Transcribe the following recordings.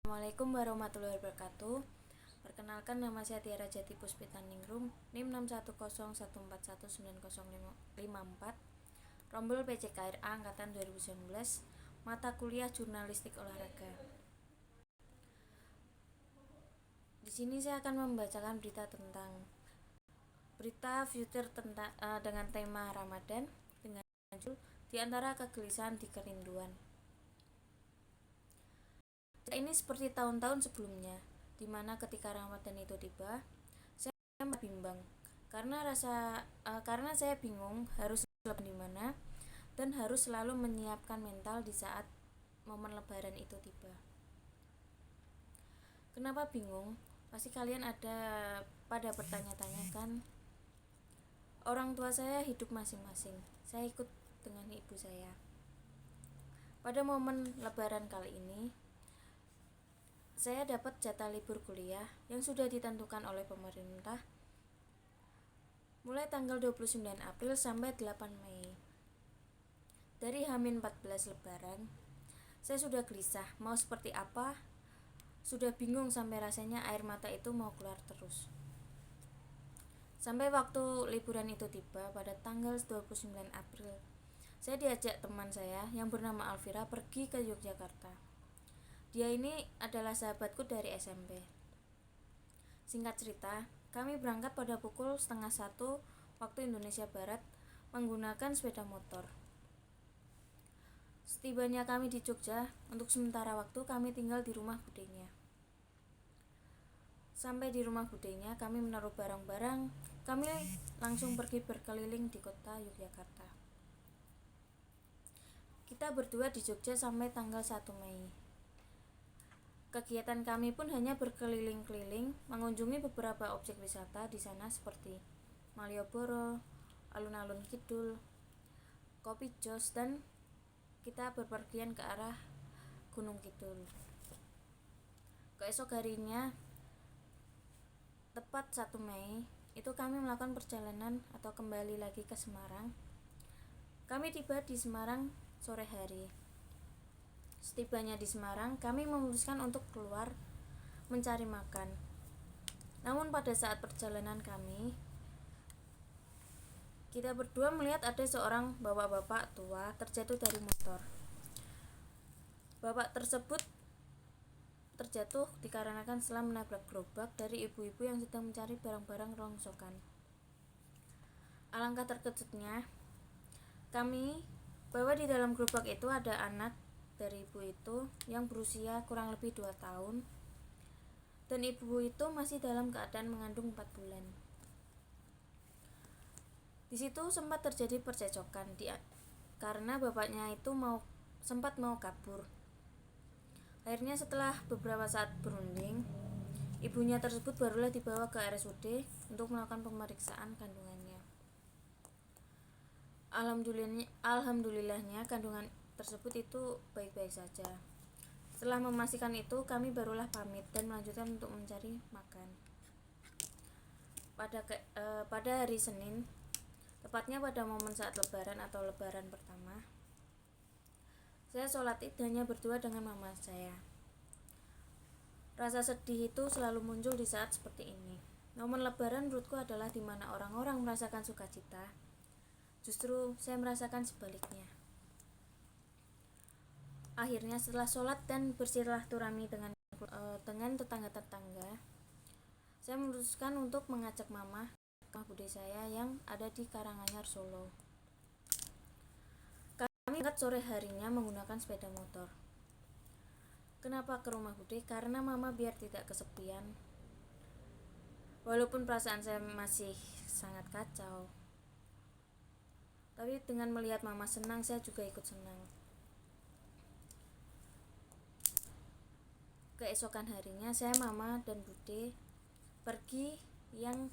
Assalamualaikum warahmatullahi wabarakatuh. Perkenalkan, nama saya Tiara Jati Puspitaningrum, NIM 61011919054, Rombel PCKRA Angkatan 2019, mata kuliah Jurnalistik Olahraga. Di sini saya akan membacakan berita future dengan tema Ramadan dengan judul Di Antara Kegelisahan di Kerinduan. Ini seperti tahun-tahun sebelumnya, di mana ketika Ramadan itu tiba, saya bimbang karena saya bingung harus di mana dan harus selalu menyiapkan mental di saat momen Lebaran itu tiba. Kenapa bingung? Pasti kalian pada bertanya-tanya kan. Orang tua saya hidup masing-masing. Saya ikut dengan ibu saya. Pada momen Lebaran kali ini, saya dapat jatah libur kuliah yang sudah ditentukan oleh pemerintah mulai tanggal 29 April sampai 8 Mei. Dari H-14 Lebaran, saya sudah gelisah mau seperti apa, sudah bingung sampai rasanya air mata itu mau keluar terus. Sampai waktu liburan itu tiba pada tanggal 29 April, saya diajak teman saya yang bernama Alvira pergi ke Yogyakarta. Dia ini adalah sahabatku dari SMP. Singkat cerita, kami berangkat pada pukul 12:30 waktu Indonesia Barat menggunakan sepeda motor. Setibanya kami di Jogja, untuk sementara waktu kami tinggal di rumah budenya. Sampai di rumah budenya, kami menaruh barang-barang, kami langsung pergi berkeliling di kota Yogyakarta. Kita berdua di Jogja sampai tanggal 1 Mei. Kegiatan kami pun hanya berkeliling-keliling, mengunjungi beberapa objek wisata di sana seperti Malioboro, Alun-Alun Kidul, Kopi Jos, dan kita berpergian ke arah Gunung Kidul. Keesok harinya, tepat 1 Mei, itu kami melakukan perjalanan atau kembali lagi ke Semarang. Kami tiba di Semarang sore hari. Setibanya di Semarang, kami memutuskan untuk keluar mencari makan. Namun pada saat perjalanan kami, kita berdua melihat ada seorang bapak-bapak tua terjatuh dari motor. Bapak tersebut terjatuh dikarenakan setelah menabrak gerobak dari ibu-ibu yang sedang mencari barang-barang rongsokan. Alangkah terkejutnya kami bahwa di dalam gerobak itu ada anak dari ibu itu yang berusia kurang lebih 2 tahun, dan ibu itu masih dalam keadaan mengandung 4 bulan. Di situ sempat terjadi percekcokan karena bapaknya itu sempat mau kabur. Akhirnya setelah beberapa saat berunding, ibunya tersebut barulah dibawa ke RSUD untuk melakukan pemeriksaan kandungannya. Alhamdulillahnya kandungan tersebut itu baik-baik saja. Setelah memastikan itu, kami barulah pamit dan melanjutkan untuk mencari makan. Pada hari Senin, tepatnya pada momen saat Lebaran atau Lebaran pertama, saya sholat Id hanya berdua dengan mama saya. Rasa sedih itu selalu muncul di saat seperti ini. Momen Lebaran menurutku adalah di mana orang-orang merasakan sukacita. Justru saya merasakan sebaliknya. Akhirnya setelah sholat dan bersilaturahmi dengan tetangga-tetangga, saya memutuskan untuk mengajak mama ke bude saya yang ada di Karanganyar, Solo. Kami berangkat sore harinya menggunakan sepeda motor. Kenapa ke rumah bude? Karena mama biar tidak kesepian. Walaupun perasaan saya masih sangat kacau, tapi dengan melihat mama senang, saya juga ikut senang. Keesokan harinya, saya, mama, dan bude pergi yang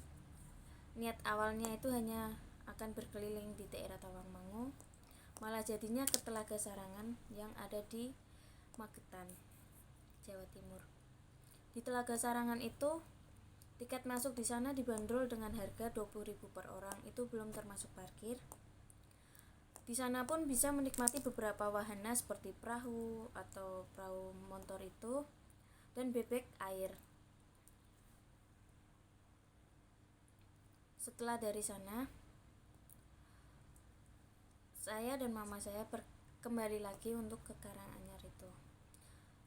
niat awalnya itu hanya akan berkeliling di daerah Tawangmangu, malah jadinya ke Telaga Sarangan yang ada di Magetan, Jawa Timur. Di Telaga Sarangan itu, tiket masuk di sana dibanderol dengan harga 20.000 per orang, itu belum termasuk parkir. Di sana pun bisa menikmati beberapa wahana seperti perahu atau perahu motor itu, dan bebek air. Setelah dari sana, saya dan mama saya kembali lagi untuk ke Karanganyar itu.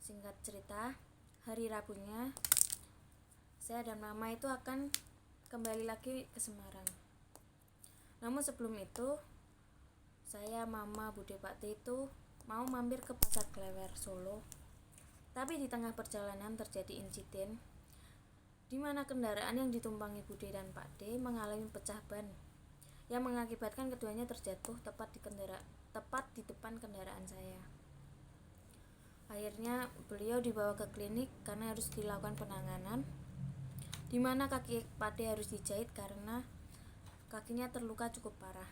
Singkat cerita, hari Rabunya saya dan mama itu akan kembali lagi ke Semarang. Namun sebelum itu, saya, mama, Bude, Pakti itu mau mampir ke Pasar Klewer Solo. Tapi di tengah perjalanan terjadi insiden di mana kendaraan yang ditumpangi Bude dan Pakti mengalami pecah ban yang mengakibatkan keduanya terjatuh tepat di depan kendaraan saya. Akhirnya beliau dibawa ke klinik karena harus dilakukan penanganan, di mana kaki Pakti harus dijahit karena kakinya terluka cukup parah.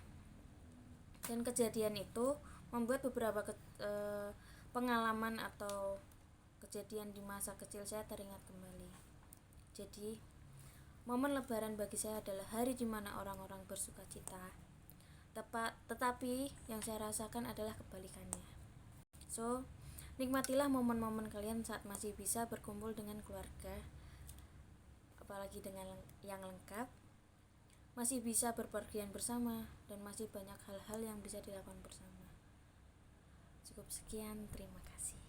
Dan kejadian itu membuat beberapa pengalaman atau kejadian di masa kecil saya teringat kembali. Jadi, momen Lebaran bagi saya adalah hari di mana orang-orang bersuka cita. Tetapi yang saya rasakan adalah kebalikannya. So, nikmatilah momen-momen kalian saat masih bisa berkumpul dengan keluarga, apalagi dengan yang lengkap, masih bisa berpergian bersama, dan masih banyak hal-hal yang bisa dilakukan bersama. Cukup sekian, terima kasih.